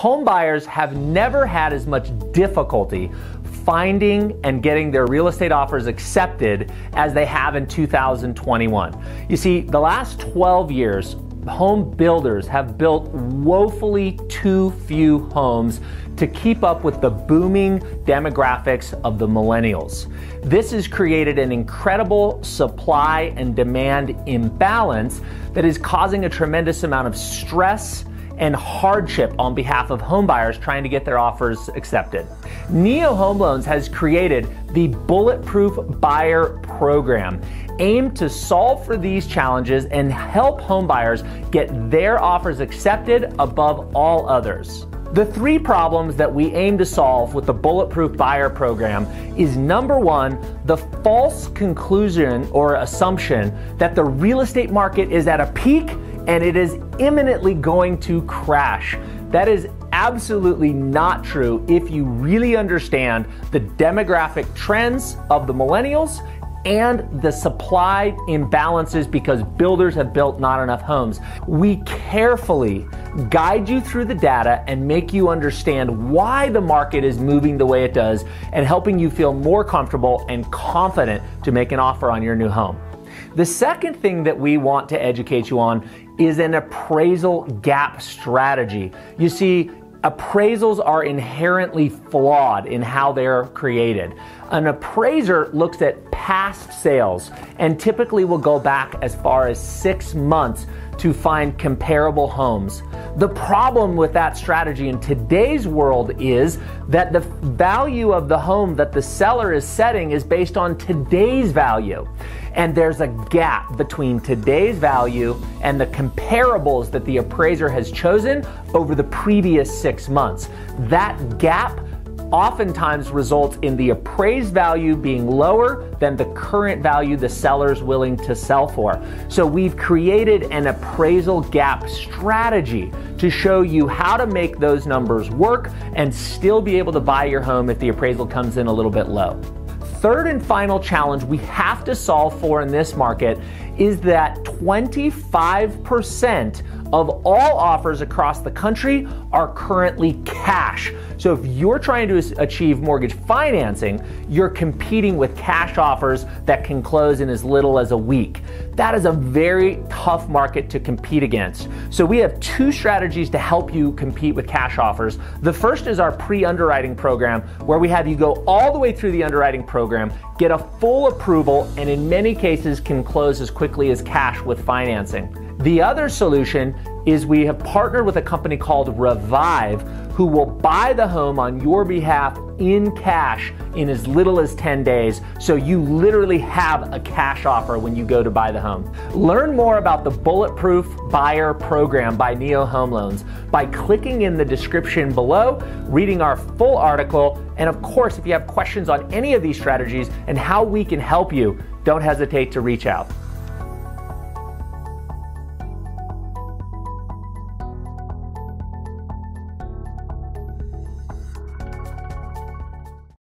Home buyers have never had as much difficulty finding and getting their real estate offers accepted as they have in 2021. You see, the last 12 years, home builders have built woefully too few homes to keep up with the booming demographics of the millennials. This has created an incredible supply and demand imbalance that is causing a tremendous amount of stress and hardship on behalf of home buyers trying to get their offers accepted. Neo Home Loans has created the Bulletproof Buyer Program, aimed to solve for these challenges and help home buyers get their offers accepted above all others. The three problems that we aim to solve with the Bulletproof Buyer Program is, number one, the false conclusion or assumption that the real estate market is at a peak and it is imminently going to crash. That is absolutely not true if you really understand the demographic trends of the millennials and the supply imbalances because builders have built not enough homes. We carefully guide you through the data and make you understand why the market is moving the way it does and helping you feel more comfortable and confident to make an offer on your new home. The second thing that we want to educate you on is an appraisal gap strategy. You see, appraisals are inherently flawed in how they're created. An appraiser looks at past sales and typically will go back as far as 6 months to find comparable homes. The problem with that strategy in today's world is that the value of the home that the seller is setting is based on today's value. And there's a gap between today's value and the comparables that the appraiser has chosen over the previous 6 months. That gap oftentimes results in the appraised value being lower than the current value the seller's willing to sell for. So we've created an appraisal gap strategy to show you how to make those numbers work and still be able to buy your home if the appraisal comes in a little bit low. Third and final challenge we have to solve for in this market is that 25% of all offers across the country are currently cash. So if you're trying to achieve mortgage financing, you're competing with cash offers that can close in as little as a week. That is a very tough market to compete against. So we have two strategies to help you compete with cash offers. The first is our pre-underwriting program, where we have you go all the way through the underwriting program, get a full approval, and in many cases can close as quickly as cash with financing. The other solution is we have partnered with a company called Revive, who will buy the home on your behalf in cash in as little as 10 days. So you literally have a cash offer when you go to buy the home. Learn more about the Bulletproof Buyer Program by Neo Home Loans by clicking in the description below, reading our full article, and of course, if you have questions on any of these strategies and how we can help you, don't hesitate to reach out.